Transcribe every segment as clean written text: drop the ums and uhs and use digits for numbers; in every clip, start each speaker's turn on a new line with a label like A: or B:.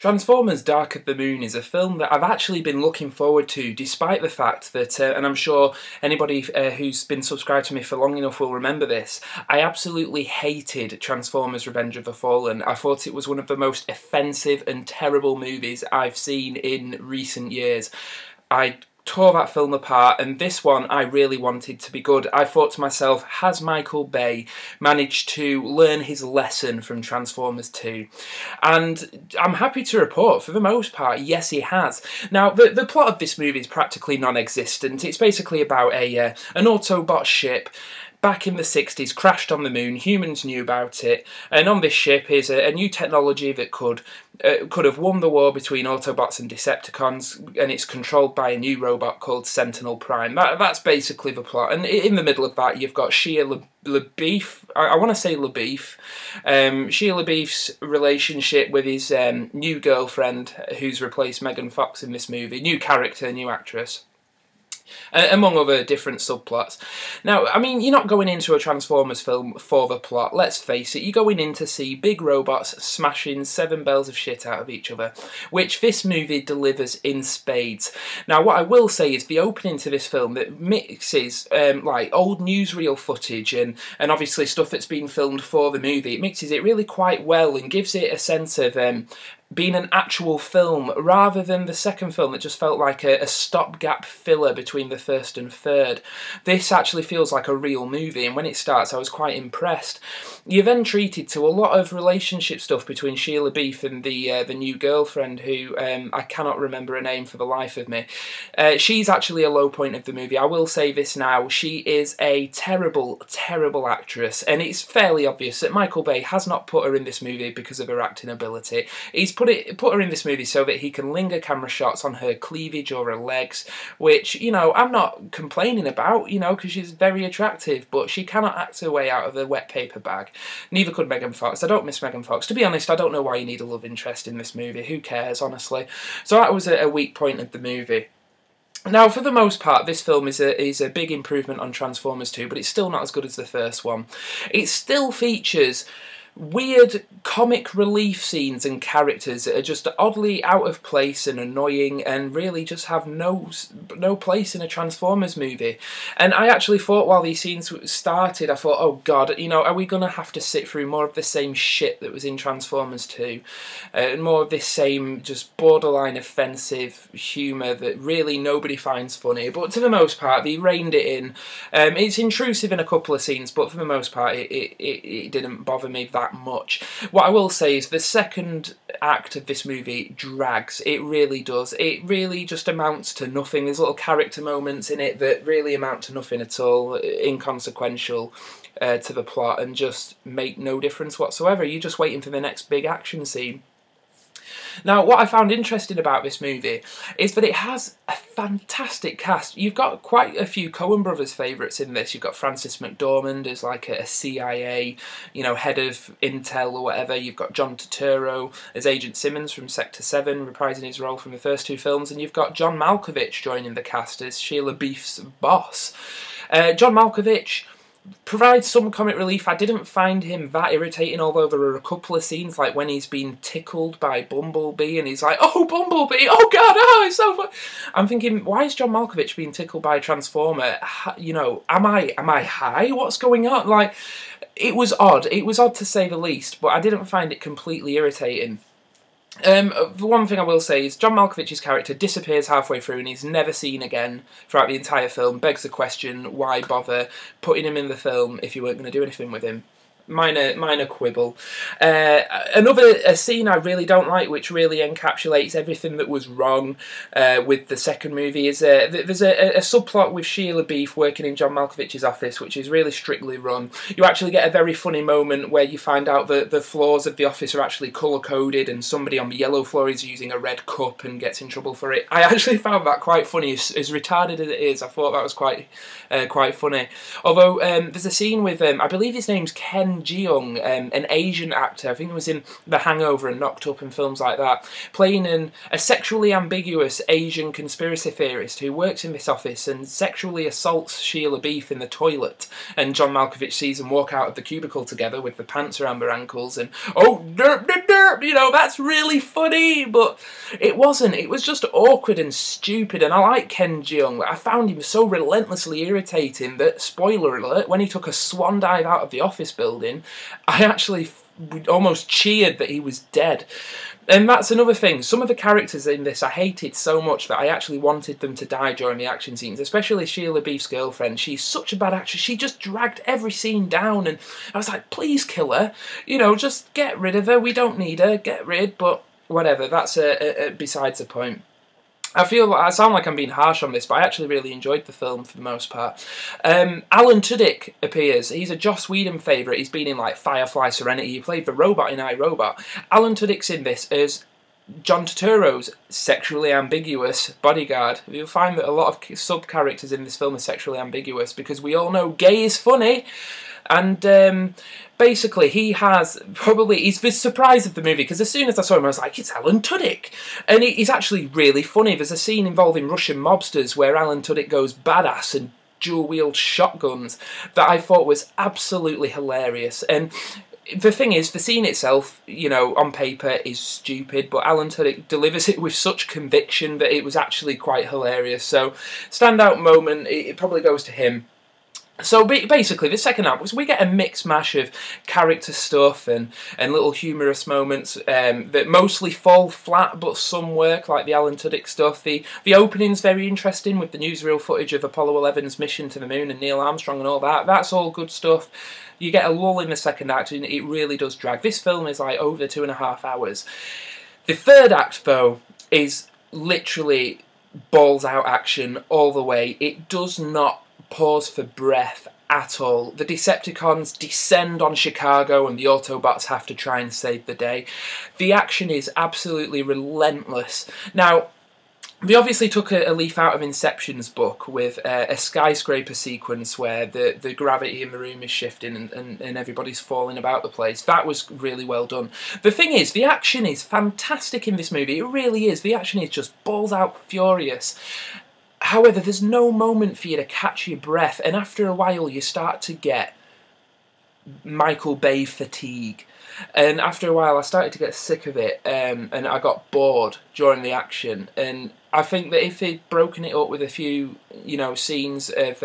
A: Transformers Dark of the Moon is a film that I've actually been looking forward to, despite the fact that, and I'm sure anybody who's been subscribed to me for long enough will remember this, I absolutely hated Transformers Revenge of the Fallen. I thought it was one of the most offensive and terrible movies I've seen in recent years. I tore that film apart, and this one I really wanted to be good. I thought to myself, has Michael Bay managed to learn his lesson from Transformers 2? And I'm happy to report, for the most part, yes he has. Now, the plot of this movie is practically non-existent. It's basically about an Autobot ship back in the 60s, crashed on the moon. Humans knew about it, and on this ship is a new technology that could have won the war between Autobots and Decepticons, and it's controlled by a new robot called Sentinel Prime. That's basically the plot, and in the middle of that you've got Shia LaBeouf. I want to say LaBeouf. Shia LaBeouf's relationship with his new girlfriend, who's replaced Megan Fox in this movie. New character, new actress. Among other different subplots. Now, I mean, you're not going into a Transformers film for the plot, let's face it. You're going in to see big robots smashing 7 bells of shit out of each other, which this movie delivers in spades. Now, what I will say is the opening to this film that mixes like old newsreel footage and obviously stuff that's been filmed for the movie. It mixes it really quite well and gives it a sense of being an actual film, rather than the second film that just felt like a stopgap filler between the first and third. This actually feels like a real movie, and when it starts I was quite impressed. You're then treated to a lot of relationship stuff between Shia LaBeouf and the new girlfriend, who I cannot remember her name for the life of me. She's actually a low point of the movie. I will say this now, she is a terrible, terrible actress, and it's fairly obvious that Michael Bay has not put her in this movie because of her acting ability. He's put her in this movie so that he can linger camera shots on her cleavage or her legs, which, you know, I'm not complaining about, you know, because she's very attractive, but she cannot act her way out of the wet paper bag. Neither could Megan Fox. I don't miss Megan Fox. To be honest, I don't know why you need a love interest in this movie. Who cares, honestly? So that was a weak point of the movie. Now, for the most part, this film is a big improvement on Transformers 2, but it's still not as good as the first one. It still features weird comic relief scenes and characters that are just oddly out of place and annoying and really just have no place in a Transformers movie. And I actually thought while these scenes started, I thought, oh god, you know, are we going to have to sit through more of the same shit that was in Transformers 2? And more of this same just borderline offensive humour that really nobody finds funny. But to the most part, they reined it in. It's intrusive in a couple of scenes, but for the most part, it didn't bother me that much. What I will say is the second act of this movie drags. It really does. It really just amounts to nothing. There's little character moments in it that really amount to nothing at all, inconsequential to the plot, and just make no difference whatsoever. You're just waiting for the next big action scene. Now, what I found interesting about this movie is that it has a fantastic cast. You've got quite a few Coen Brothers favourites in this. You've got Frances McDormand as like a CIA, you know, head of Intel or whatever. You've got John Turturro as Agent Simmons from Sector 7, reprising his role from the first two films. And you've got John Malkovich joining the cast as Shia LaBeouf's boss. John Malkovich provides some comic relief. I didn't find him that irritating, although there are a couple of scenes like when he's been tickled by Bumblebee and he's like, oh, Bumblebee, oh god, oh, it's so fun. I'm thinking, why is John Malkovich being tickled by a Transformer? You know, am I high? What's going on? Like, it was odd. It was odd to say the least, but I didn't find it completely irritating. The one thing I will say is John Malkovich's character disappears halfway through and he's never seen again throughout the entire film. Begs the question, why bother putting him in the film if you weren't going to do anything with him? Minor quibble. Another scene I really don't like, which really encapsulates everything that was wrong with the second movie, is there's a subplot with Shia LaBeouf working in John Malkovich's office, which is really strictly run. You actually get a very funny moment where you find out that the floors of the office are actually colour-coded and somebody on the yellow floor is using a red cup and gets in trouble for it. I actually found that quite funny. As retarded as it is, I thought that was quite funny. Although there's a scene with, I believe his name's Ken Ken Jeong, an Asian actor. I think he was in The Hangover and Knocked Up and films like that, playing a sexually ambiguous Asian conspiracy theorist who works in this office and sexually assaults Sheila Beef in the toilet. And John Malkovich sees them walk out of the cubicle together with the pants around their ankles and, oh, derp, derp, derp, you know, that's really funny. But it wasn't. It was just awkward and stupid. And I like Ken Jeong, but I found him so relentlessly irritating that, spoiler alert, when he took a swan dive out of the office building, I actually almost cheered that he was dead. And that's another thing. Some of the characters in this I hated so much that I actually wanted them to die during the action scenes, especially Sheila Beef's girlfriend. She's such a bad actress. She just dragged every scene down, and I was like, please kill her. You know, just get rid of her. We don't need her. Get rid. But whatever, that's besides the point. I feel like I sound like I'm being harsh on this, but I actually really enjoyed the film for the most part. Alan Tudyk appears. He's a Joss Whedon favourite. He's been in like Firefly, Serenity. He played the robot in iRobot. Alan Tudyk's in this as John Turturro's sexually ambiguous bodyguard. You'll find that a lot of sub-characters in this film are sexually ambiguous because we all know gay is funny. And basically, he's the surprise of the movie, because as soon as I saw him, I was like, it's Alan Tudyk. And he's actually really funny. There's a scene involving Russian mobsters where Alan Tudyk goes badass and dual-wield shotguns that I thought was absolutely hilarious. And the thing is, the scene itself, you know, on paper is stupid, but Alan Tudyk delivers it with such conviction that it was actually quite hilarious. So, standout moment, it probably goes to him. So basically, the second act was we get a mixed mash of character stuff and little humorous moments that mostly fall flat, but some work, like the Alan Tudyk stuff. The opening's very interesting with the newsreel footage of Apollo 11's mission to the moon and Neil Armstrong and all that. That's all good stuff. You get a lull in the second act, and it really does drag. This film is like over 2.5 hours. The third act, though, is literally balls out action all the way. It does not pause for breath at all. The Decepticons descend on Chicago and the Autobots have to try and save the day. The action is absolutely relentless. Now, they obviously took a leaf out of Inception's book with a skyscraper sequence where the gravity in the room is shifting and everybody's falling about the place. That was really well done. The thing is, the action is fantastic in this movie. It really is. The action is just balls out furious. However, there's no moment for you to catch your breath, and after a while you start to get Michael Bay fatigue. And after a while I started to get sick of it, and I got bored during the action. And I think that if they'd broken it up with a few, you know, scenes of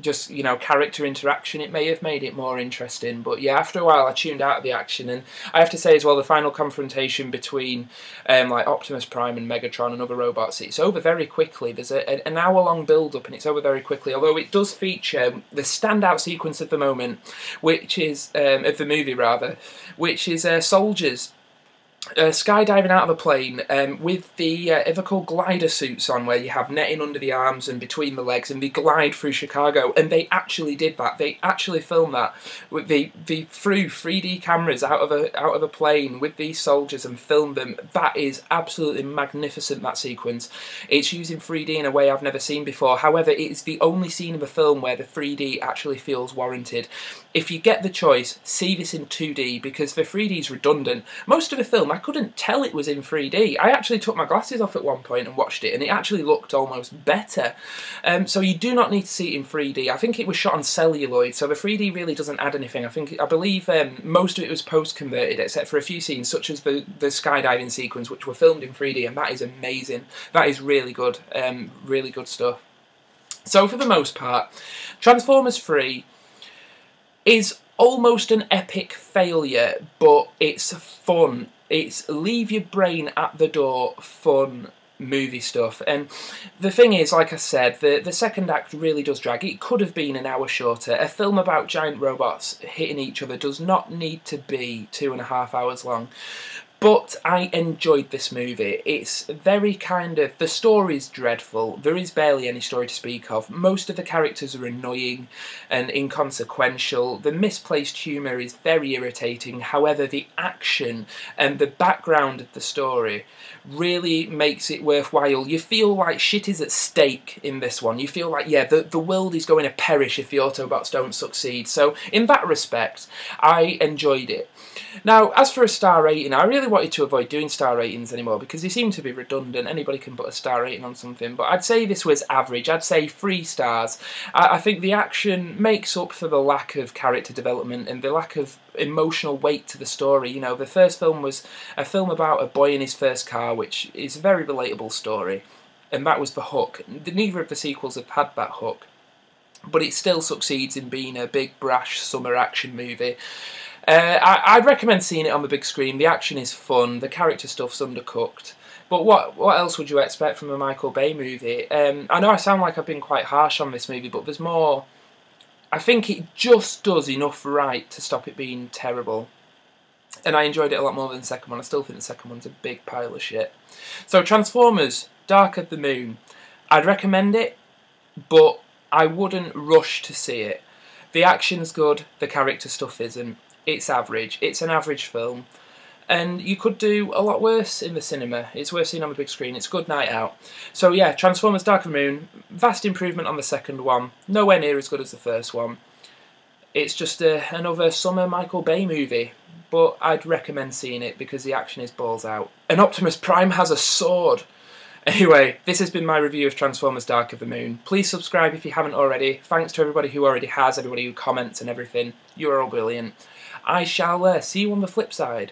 A: just, you know, character interaction, it may have made it more interesting. But yeah, after a while I tuned out of the action. And I have to say as well, the final confrontation between like Optimus Prime and Megatron and other robots, it's over very quickly. There's an hour-long build-up and it's over very quickly, although it does feature the standout sequence of the moment, which is, of the movie rather, which is soldiers skydiving out of a plane with the, they're called glider suits on, where you have netting under the arms and between the legs, and they glide through Chicago. And they actually did that. They actually filmed that. They threw 3D cameras out of a plane with these soldiers and filmed them. That is absolutely magnificent, that sequence. It's using 3D in a way I've never seen before. However, it is the only scene of the film where the 3D actually feels warranted. If you get the choice, see this in 2D, because the 3D is redundant. Most of the film, I couldn't tell it was in 3D. I actually took my glasses off at one point and watched it, and it actually looked almost better. So you do not need to see it in 3D. I think it was shot on celluloid, so the 3D really doesn't add anything. I believe most of it was post-converted, except for a few scenes, such as the skydiving sequence, which were filmed in 3D, and that is amazing. That is really good stuff. So for the most part, Transformers 3 is almost an epic failure, but it's fun. It's leave your brain at the door fun movie stuff. And the thing is, like I said, the second act really does drag. It could have been an hour shorter. A film about giant robots hitting each other does not need to be 2.5 hours long. But I enjoyed this movie. It's very kind of... The story's dreadful. There is barely any story to speak of. Most of the characters are annoying and inconsequential. The misplaced humour is very irritating. However, the action and the background of the story really makes it worthwhile. You feel like shit is at stake in this one. You feel like, yeah, the world is going to perish if the Autobots don't succeed. So, in that respect, I enjoyed it. Now, as for a star rating, I really wanted to avoid doing star ratings anymore because they seem to be redundant. Anybody can put a star rating on something, but I'd say this was average. I'd say 3 stars. I think the action makes up for the lack of character development and the lack of emotional weight to the story. You know, the first film was a film about a boy in his first car, which is a very relatable story, and that was the hook. Neither of the sequels have had that hook, but it still succeeds in being a big, brash summer action movie. I'd recommend seeing it on the big screen. The action is fun, the character stuff's undercooked. But what else would you expect from a Michael Bay movie? I know I sound like I've been quite harsh on this movie, but there's more. I think it just does enough right to stop it being terrible. And I enjoyed it a lot more than the second one. I still think the second one's a big pile of shit. So Transformers, Dark of the Moon. I'd recommend it, but I wouldn't rush to see it. The action's good, the character stuff isn't. It's average. It's an average film. And you could do a lot worse in the cinema. It's worth seeing on the big screen. It's a good night out. So yeah, Transformers Dark of the Moon, vast improvement on the second one. Nowhere near as good as the first one. It's just another summer Michael Bay movie. But I'd recommend seeing it because the action is balls out. And Optimus Prime has a sword. Anyway, this has been my review of Transformers Dark of the Moon. Please subscribe if you haven't already. Thanks to everybody who already has, everybody who comments and everything. You are all brilliant. I shall see you on the flip side.